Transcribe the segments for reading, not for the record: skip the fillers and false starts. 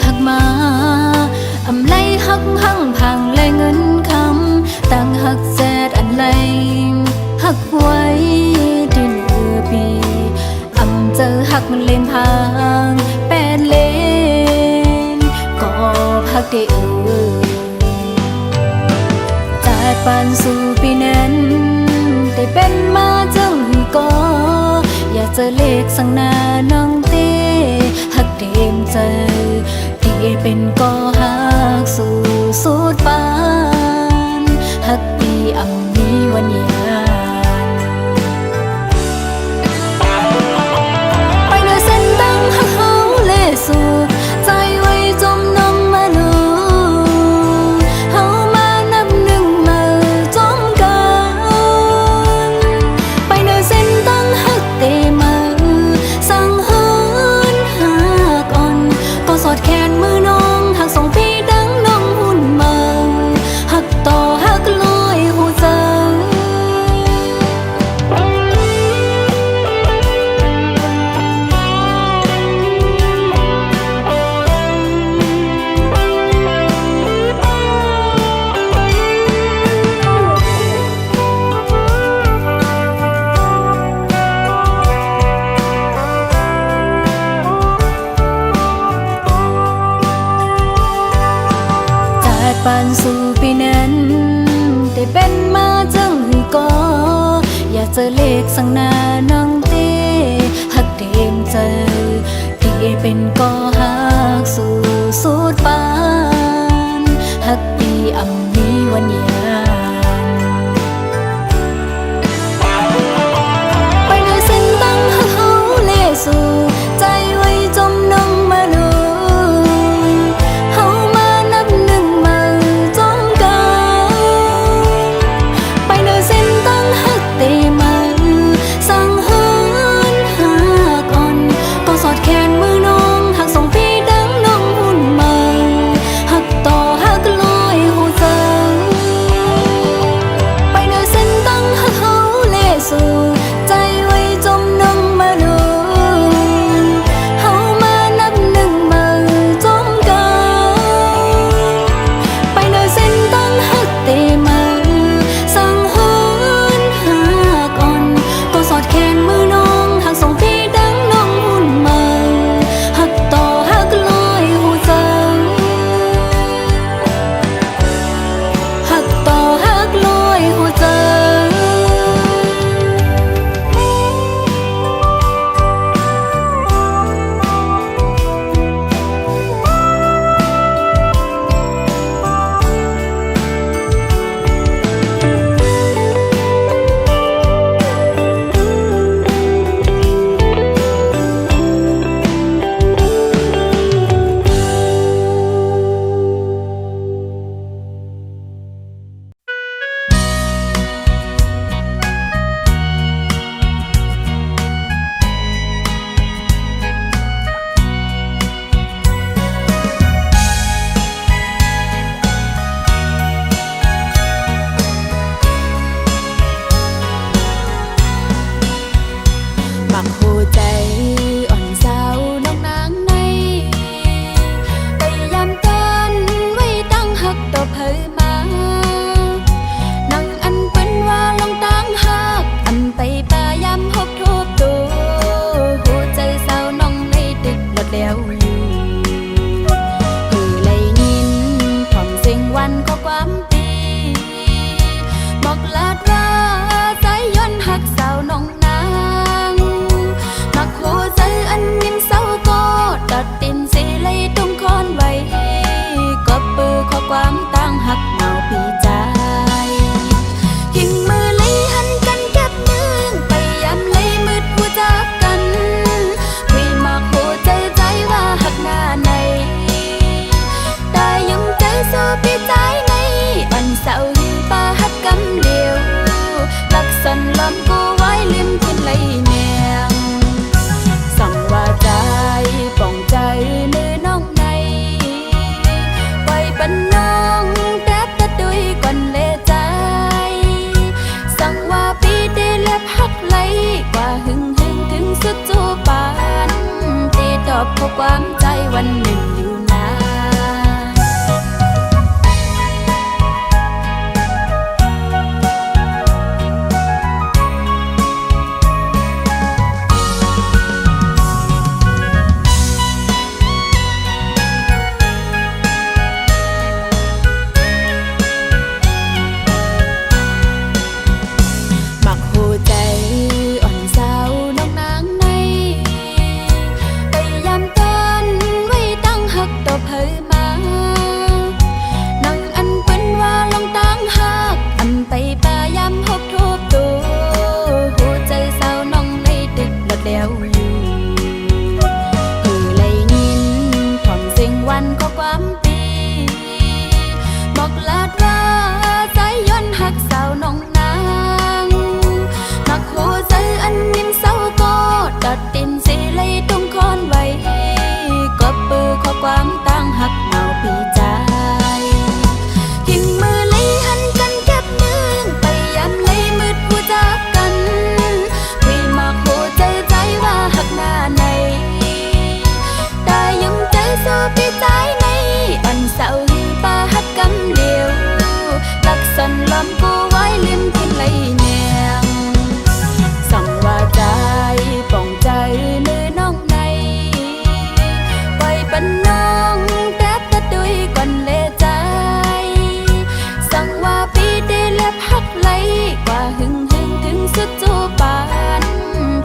หักมาอำไลหักหั่งพังแลเงินคำตั้งหักแซดอันไลหักไว้ดินปีอำเจอหักมันเล่นพางแปดเลนก็พักได้จากปานสู่ปีนั้นได้เป็นมาจังก็อยากเจอเลขสังนาน้องเต้หักเต็มใจที่เป็นก็หักสู่สุดปานหักปีอำมีวันยานไปเดินเส้นตั้งหักเฮาเลสู่ใจไว้จมน้องมาโนเฮามานับหนึ่งมาจมกันไปเดินเส้นตั้งหักเตมาสั่งเฮินหักอ่อนก็สอดแขนมือน้องหักส่งพี่ดังน้องหุ่นมาหักต่อหักลอยหูใจปานสู่ปีนั้นได้เป็นมาจังก็อยากเจอเลขสังนาน้องเต้หักเต็มใจที่เป็นก็หักสู่สุดปานหักปีอำมีวันยานไปเดินเส้นตั้งหักเฮาเลสู่ใจไว้จมน้องมาโนความตั้งหักเมาปีใจยิงมือเลยหันกันแคบเนื่องไปยามเลยมืดผู้จากกันคุยมาโคใจว่าหักหน้าในแต่ยังใจสู้ปีใจในวันเสาร์ป้าหักกำเดียวลักสันลำกูไว้ลืมกินเลยแนงสั่งว่าใจป่องใจเนื้อน้องในไว้ปันน้องแต่ดุยก่อนเลใจสั่งว่าปีเดเล็บหักไหลกว่าหึงถึงสุดจูปานตีตอบเพราะความใจวันหนึ่งอยู่ใน ำกูไว้ลิ้มกินไหลแนงสั่งว่าใจป่องใจเนื้อน้องในไว้ปันน้องแต่ตะดุยก่อนเลใจสั่งว่าปีได้เล็บหักไหลกว่าหึงหึงถึงสุดจูปาน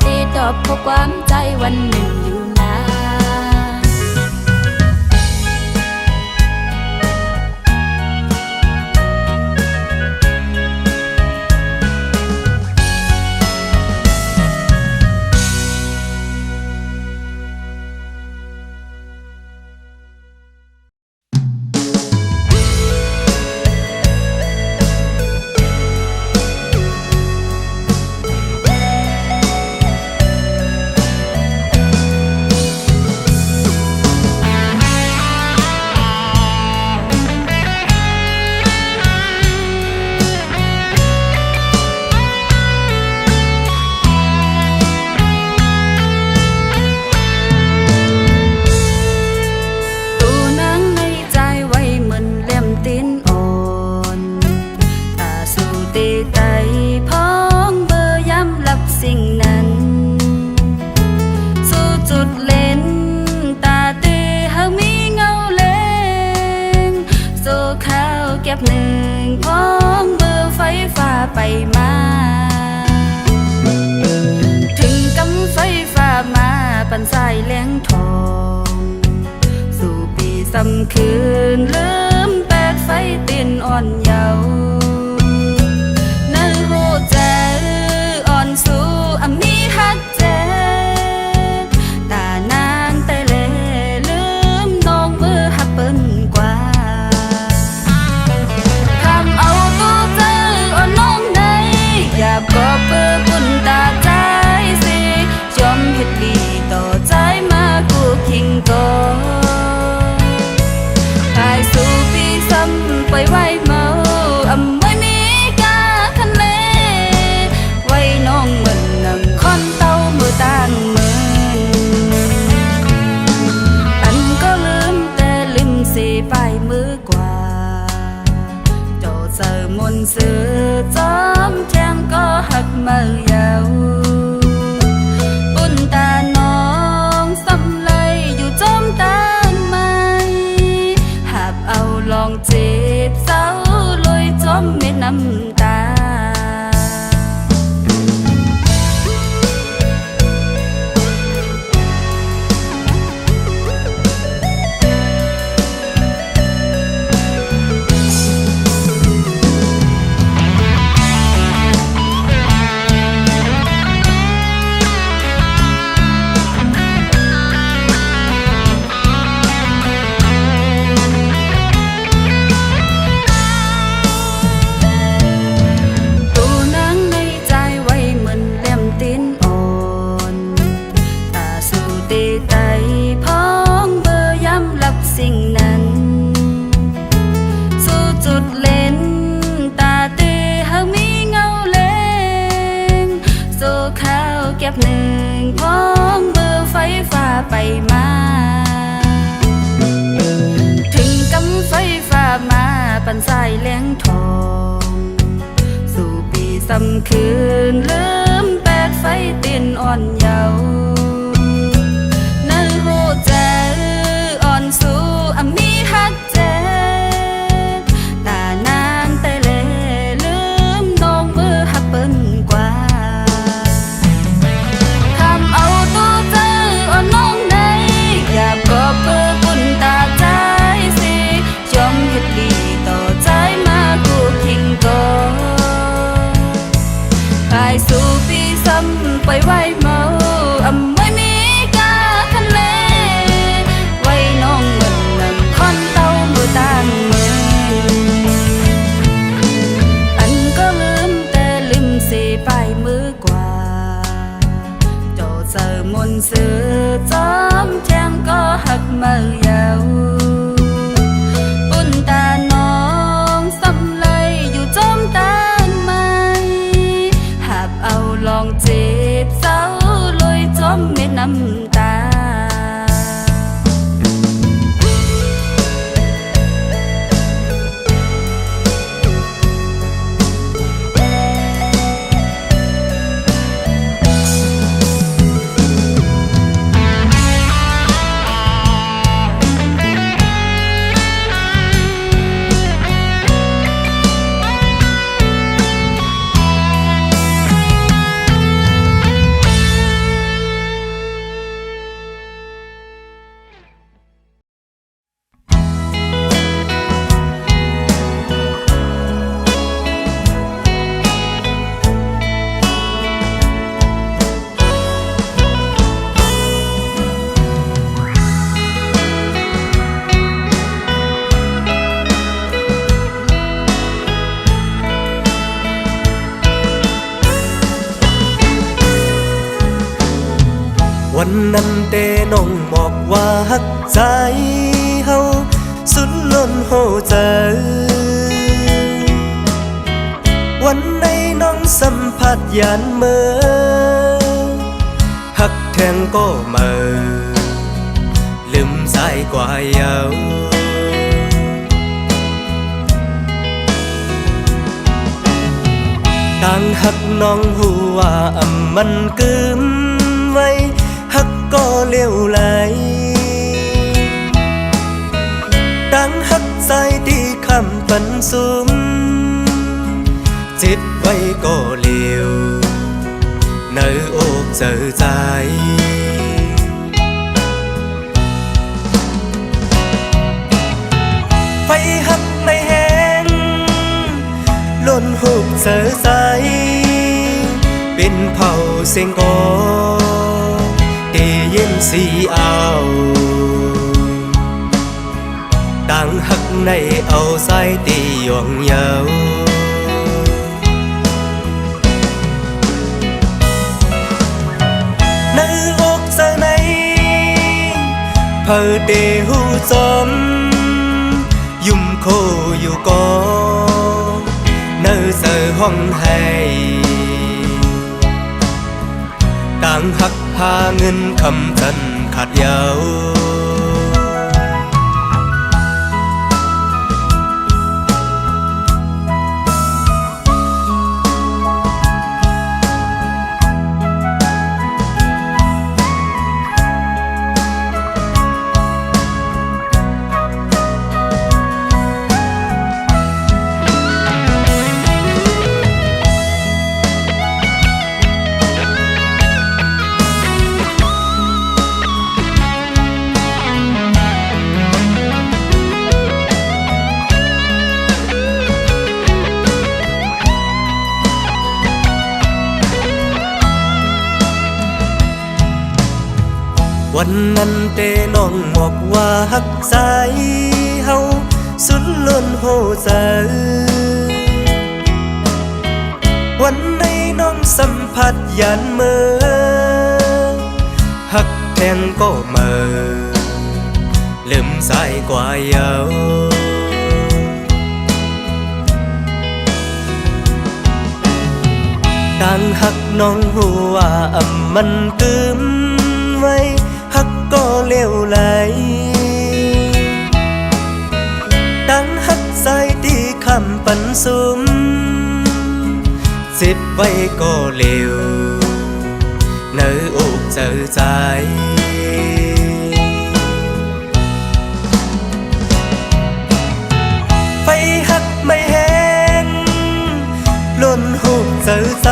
ตีตอบเพราะความใจวันหนึ่งอยู่นานเก็บหนึ่งพ้องเบอร์ไฟฟ้าไปมาถึงกำไฟฟ้ามาปั่นสายแหลงทองสู่ปีซ้ำคืนลืมแปดไฟตินอ่อนเยาว์นั่นโหใจอ่อนสู่อำนี้ฮักเจ็บตานางแต่เลลืมน้องเบอร์ฮักเปิ้นกว่าอยากก็เปิดบุญตาใจสิยอมเฮ็ดดีต่อใจมากูคิงก่อนกายสู่ปีซ้ำไปไว้เมาอำไม่มีกาคันเลไว้น้องเหมือนนำคอนเต้ามือต่างมืออันก็ลืมแต่ลืมสิไปมือกว่าโจเจอมนต์ซื้อจอมแทงก็หักมาเยาปุ่นตาน้องซ้ำเลยอยู่จมตานไม้หากเอาลองเจ็บเศร้าลอยจมเม็ดน้ำตาเก็บหนึ่งพ้องเบอร์ไฟฟ้าไปมาถึงกำไฟฟ้ามาปั่นสายแหลงทองสู่ปีซ้ำคืนลืมแปดไฟตินอ่อนเยาว์นั่นโหใจอ่อนสู่อำนี้ฮักเจ็บตานางแต่เลลืมน้องเบอร์ฮักเปิ้นกว่าอยากก็เปิดบุญตาใจสิยอมเฮ็ดดีต่อใจมากูคิงก่อนกายสู่ปีซ้ำไปไว้เมาอำไม่มีกาคันเลไว้น้องเหมือนนำคอนเต้ามือต่างมืออันก็ลืมแต่ลืมสิไปมือกว่าโจเจอมนต์ซื้อจอมแทงก็หักมาเยาปุ่นตาน้องซ้ำเลยอยู่จมตานไม้หากเอาลองเจ็บเศร้าลอยจมเม็ดน้ำตา วันนั้นเต้น้องบอกว่าฮักใจเฮาสุดล้นหัวใจวันในน้องสัมผัสยานเมื่อฮักแทงก็เมื่อลืมสายกว่าเยาต่างฮักน้องหัวมันกึมไว้ฮักก็เลี้ยวไหลต่างฮักใจที่คำปันสุมจิตไว้ก็เลี้ยวเนื้ออกเจอใจไฟหักไม่แห้งล้นหุบเจอใจเป็นเผาเสียงกอได้ยินสีเอาต่างหักในเอาสายตีหยวงเยาในอกเจอในเพอเดหูจมยุ่มโคอยู่ก่อเนื้อเจอห้องให้ต่างหักหาเงินคำจันขาดเยาวันนั้นเต้น้องบอกว่าฮักใจเฮาสุดล้นหัวใจวันในน้องสัมผัสยันเมื่อฮักแทงก็เมื่อลืมสายกว่าเยาต่างฮักน้องหัวมันกึมไว้ฮักก็เลี้ยวไหลตั้งฮักใจที่คำปันสุมจิตไว้ก็เลี้ยวเนื้ออกเจอใจไฟฮักไม่แห้งล้นหุบเจอใจ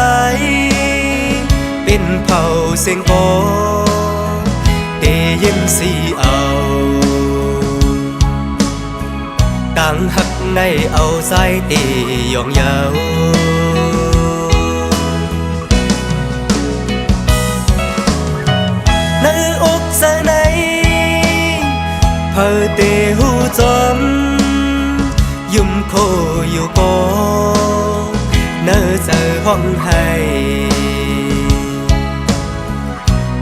เป็นเผาเสียงกอได้ยินสีเอาต่างหักในเอาสายตีหยองเยาเนื้ออกเสในเพอเตหูจมยุ่มโคอยู่ก่อเนื้อเจอห้องให้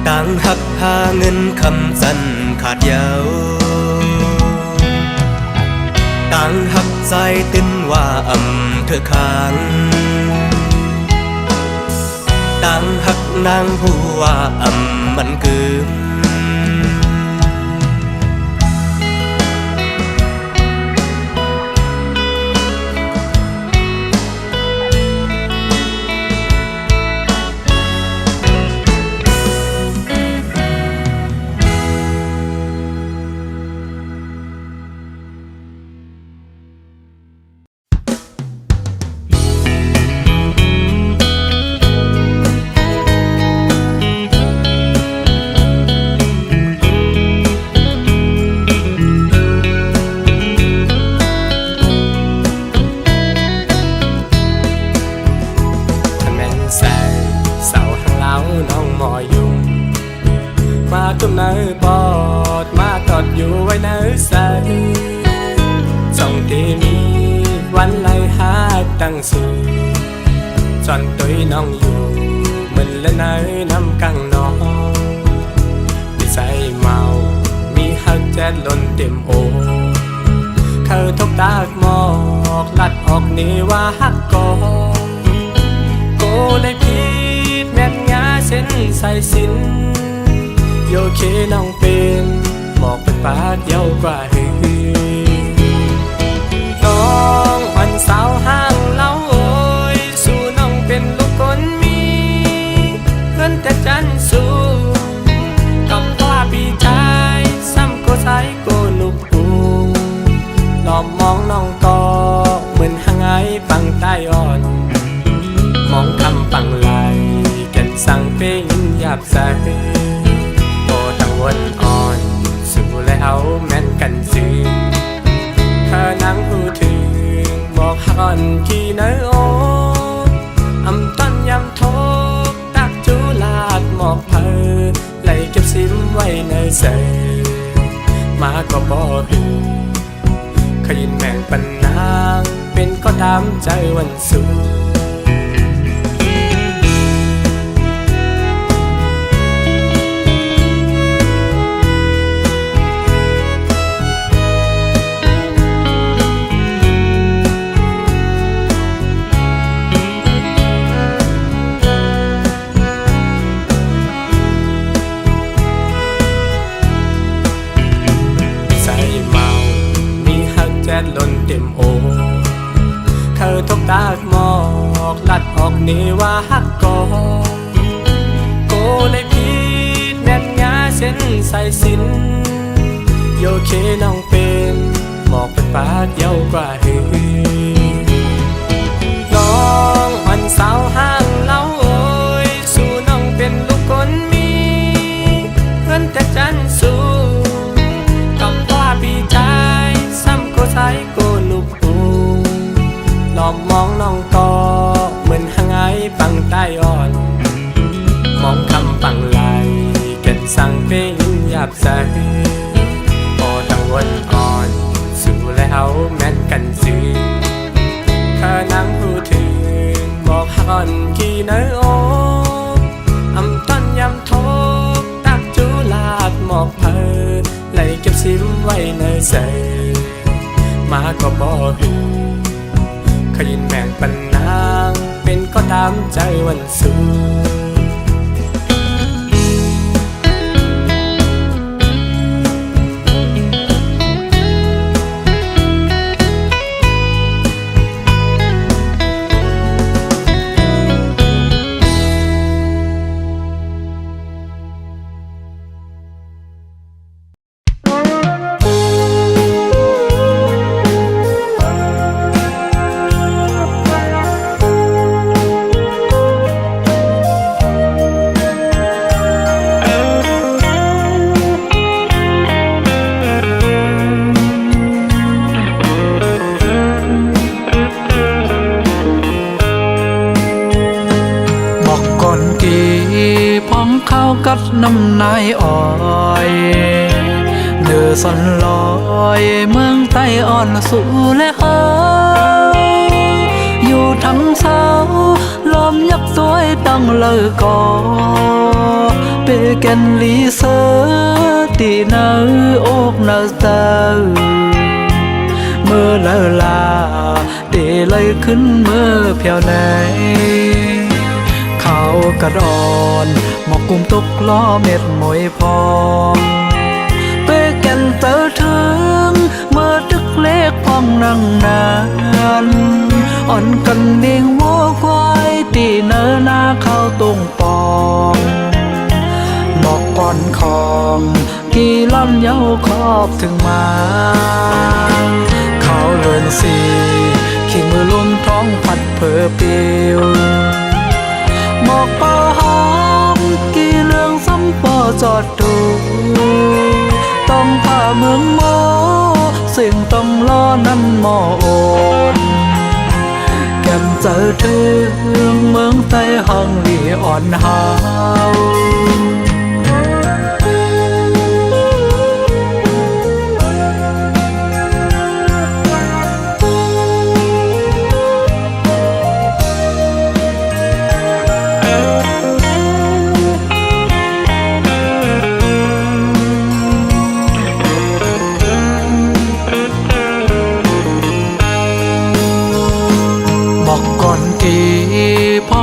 ต่างหักหาเงินคำจันขาดเยาต่างหักใจติ้นว่าเธอค้างต่างหักนางผู้ว่ามันกึมตุ้มเนื้อปอดมาตอดอยู่ไว้เนื้อใสจ้องที่มีวันไล่หาตั้งสูจอนตุยน้องอยู่มันและเนื้อน้ำกังน้อง แจ๊ดล้นเต็มโอเขาทบตากหมอกลัดออกนี่ว่าฮักกอโกเลยผิดแม่นงาเส้นใส่สินโยเคน้องเป็นหมอกเป็นปากเยาวกว่าหือน้องอ่อนสาวห้างเล่าโอยสู่น้องเป็นลูกคนมีเงินแต่จันสูกับว่าพี่ชายซ้ำโกสายโกนุกปูหลอมมองน้องต่อเหมือนหางไอปังใต้อ่อนมองคำปังไหลแก่นสั่งเพลงหยาบใสโตตั้งวันอ่อนสู่แล้วแม่นกันซื้อข้านั่งหูถึงบอกฮักอ่อนกี่เนอโออำต้นยำทบตักจูลาดหมอกเพอไหลเก็บซิมไว้ในเสมาก็บ่หือขยินแม่งปันนางเป็นก็ตามใจวันสู้ล้นเต็มโอเขาทบตากหมอกลัดออกนี่ว่าฮักกอโกเลยผิดแม่นงาเส้นใส่สินโยเคน้องเป็นหมอกเป็นปากเยาวกว่าหือน้องอ่อนสาวห้างเล่าโอยสู่น้องเป็นลูกคนมีเงินแต่จันสูกับว่าพี่ชายซ้ำโกสายโกนุกปูหลอมมองน้องต่อเหมือนหางไอปังใต้อ่อนมองคำปังไหลแก่นสั่งเพลงหยาบใสพอตั้งวันอ่อนสู่แล้วแม่นกันซื้อข้านั่งหูถึงบอกฮักอ่อนกี่เนอโออำต้นยำทบตักจูลาดหมอกเพอไหลเก็บซิมไว้ในเสมาก็บ่หือขยินแม่งปันนางเป็นก็ตามใจวันสู้กัดน้ำนายอ้อยเดือสันลอยเมืองใต้อ่อนสู่และเฮาอยู่ทั้งเศร้าลมยักษ์สวยตั้งเลยก่อเปแกนลีเซอตีเนื้ออกเนื้อเตอเมื่อเลอลาเดเลยขึ้นเมื่อเพียวไหนเขากระดอนหมอกกุมตกล้อเม็ดมวยพองเป้แก่นเตอถึงเมื่อตึกเล็กพองนั่งนานอ่อนกันเดียงวัวควายตีเนื้อหน้าเข้าตรงปองหมอกก่อนของกี่ล่อนเย้าครอบถึงมาเขาเลินสีขี้มือลุ่มท้องพัดเผอเปียวหมอกเป่าหอมกี่เรื่องซ้ำปอจอดดูต้องผ่าเมืองโมสิ่งต้องล้อนั้นหมอโอนแก้มเจอถึงเมืองใต้ห้องลีอ่อนหาว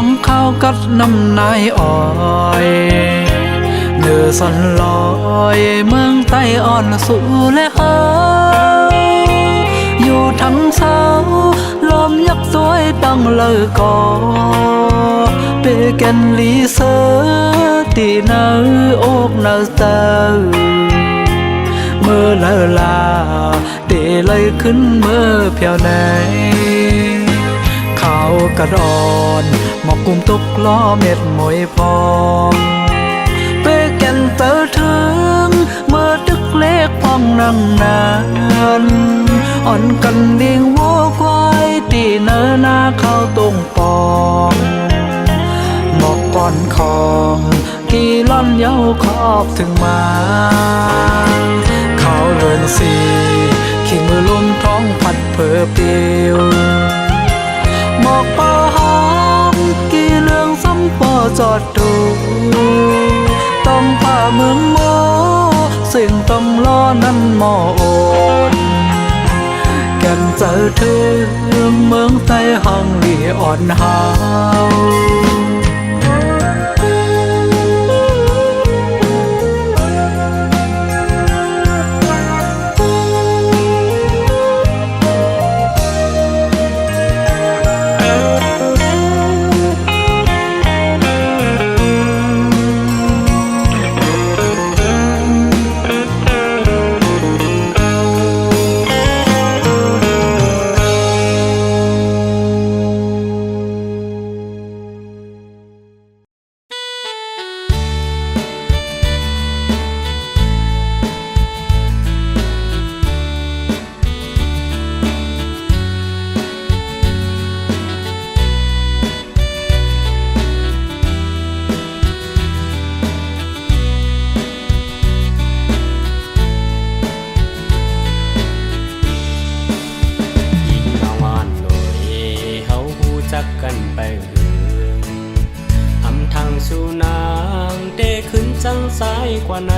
องข้าวกัดน้ำนายอ้อยเนื้อสันลอยเมืองใต้อ่อนสู่และเฮาอยู่ทั้งเช้าลมยักสวยตั้งเลยก่อเปแกนลีเซอตีเนื้ออกเนื้อเตอเมื่อเลอลาเตเลยขึ้นเมื่อเพียวไหนเขากระดอนหมอกกุมตุกล้อเม็ดมวยพองเปแกนเตอถึงเมื่อตึกเล็กพองนั่งนานอ่อนกันเลี้ยงวัวควายตีเนื้อหน้าเข้าตรงปองหมอกก่อนคองกี่ล่อนเย้าขอบถึงมาเขาเลินสีขี้มือลมท้องพัดเผอเปลียวหมอกป่าหอมกี่เรื่องซ้ำปอจอดดูต้องป่าเมืองโมสิ่งต้องล้อนั้นหมอโอนแก่นเจอถึงเมืองใต้ห้องลีอ่อนหาวกันไปเหืองอำทางสู่นางเดขึ้นจังสายกว่าไหน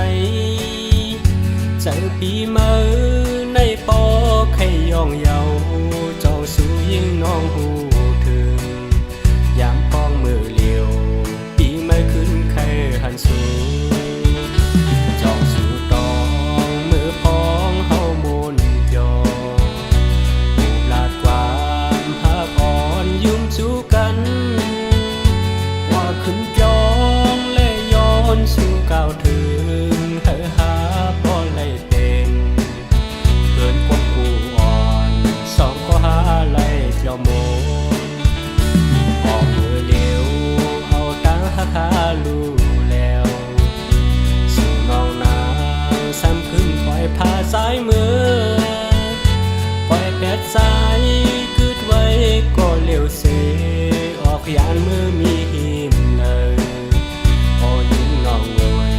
เจอปีมือในปอไข่ย่องเยาเจ้าสู่ยิ่งน้องหูถึงยามป้องมือเลียวปีมือขึ้นไข่หันสู่จองสู่ตองมือพองเฮามุนยอผูกลาดความหักอ่อนยุ่มสู่กันว่าขึ้นจองและย้อนสู่ก้าวถึงเฮอหาบ่เลยเป็นเกินกว่าผู้อ่อนสองก็หาไล่เที่ยวโมออกมือเลี้ยวเอาตั้งหาลูแล้วสู่น้องนางซ้ำขึ้นปล่อยผ้าสายมือปล่อยแปดสายกึดไว้ก็เลี้ยวเสออกยานมือมีหินเลยพอยิ้มน้องงวย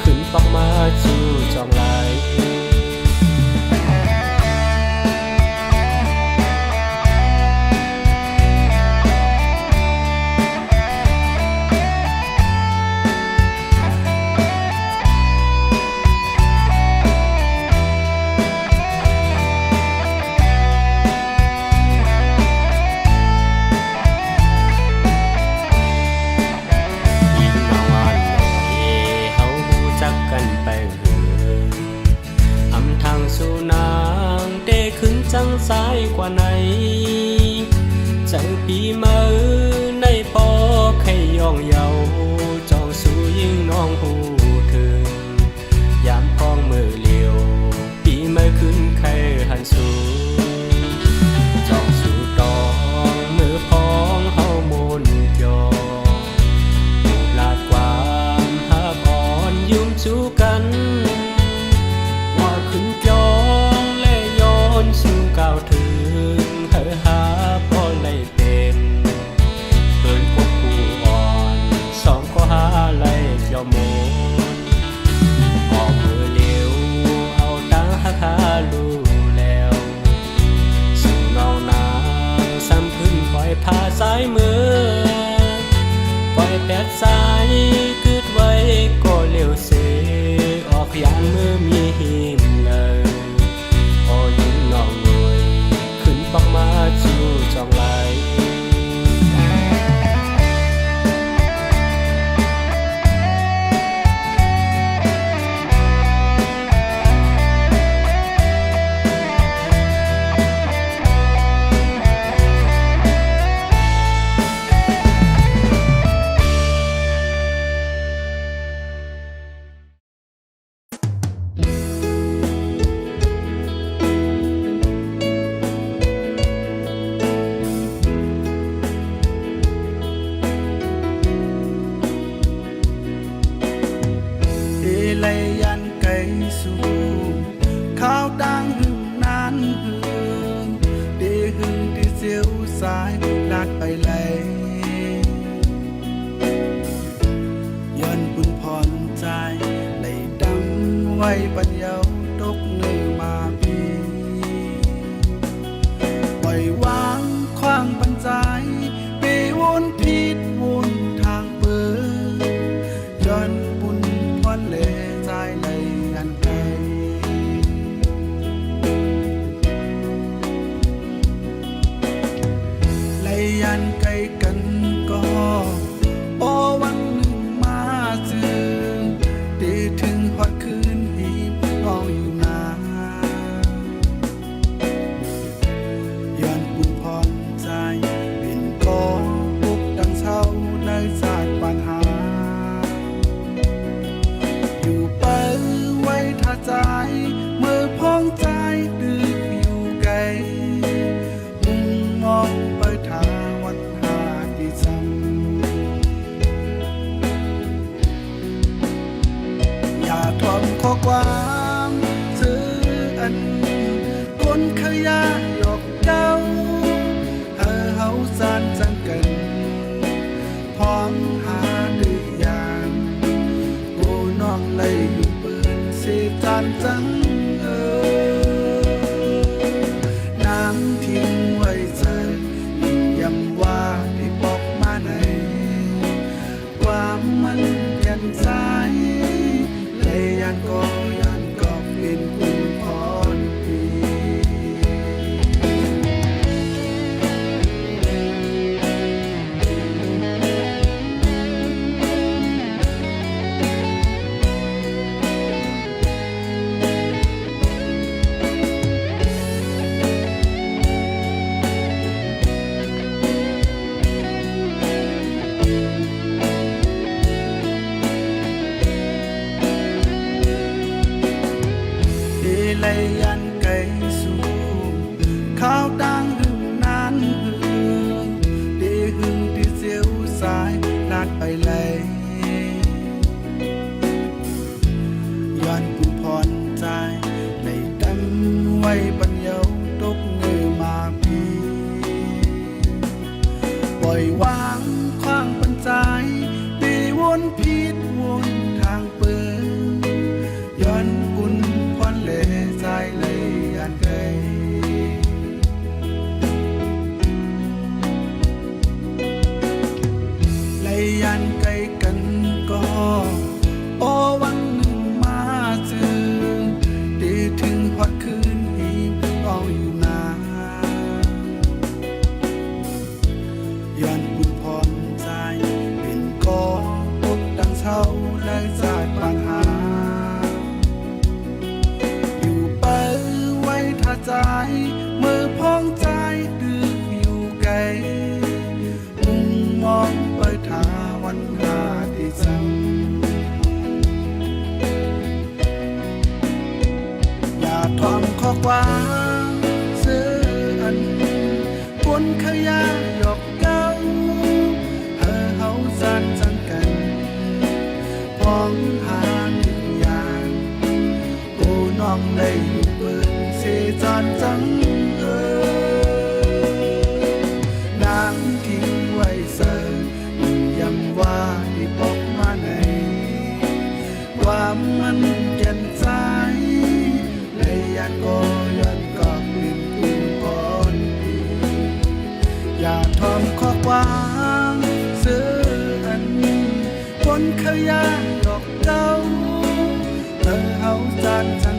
ขึ้นปักมาจูจองไหลจังสายกว่าไหนเจอปีมือในปอไข่ย่องเยาจองสู่ยิ่งน้องหูถึงยามพ้องมือเลียวปีมือขึ้นไข่หันสู่จองสู่ตองมือพ้องเฮามุนยอผูกลาดความหักอ่อนยุ่มสู่กันว่าขึ้นจองสู่ก้าวถึง พิษวนทางเปิดย้อนบุญพรเลใจไหลอันไกลไหลอันไกลกันก็โอวันหนึ่งมาจึงได้ถึงฮอดคืนหีบน้องอยู่นาย้อนบุญพรใจเป็นก็ปุกดังเช้าในศาสตร์ปัญหาอยู่ไปไว้ท่าใจเมื่อพ้องใจดึกอยู่ไกลมุ่งมองไปทาวัดหาที่ซ้ำอย่าทอมข้อความซื้ออันคนขยะหยอกเย้าเฮาสานจังกันพร้อมหาดื้อยางโอ้น้องเลยอยู่เปิดเสจานจังน้ำทิ้งไว้เจอย้ำว่าที่บอกมาในความมันกันใจเลยยันก็เป็นคุณพรปี ไลยันไก่สูงข้าวดังหึงนานหึงดีหึงที่เสียวสายลาดไปเลยย้อนผู้พรใจในดำไว้ปัญญาตกเงือมาพีปล่อยวางขว้างปัญใจตีวนพิษวนทางเปิดย้อนบุญควันเลใจเลยอันไกลเลยอันไกลกันก็โอวันหนึ่งมาจึงได้ถึงฮอดคืนหีบน้องอยู่นาย้อนบุญพรใจเป็นก็พบดังเช้าและสายปัญหาท่าใจเมื่อพ้องใจดึกอยู่ไกลมุ่งมองไปทาวันหาที่ซ้ำอย่าทอมข้อความซื้ออันคนขยะหยอกเย้าเฮาสานจังกันพ้องหาหนึ่งอย่างโอ้น้องได้อยู่เปิดเสจานจังน้ำทิ้งไว้เสยย้ำว่าที่บอกมาในความมันแก่นใจเลยยันก็ยันก็เป็นคุณพรปีอย่าทอมข้อความซื้ออันคนขยะดอกเก้าเฮาจานจัง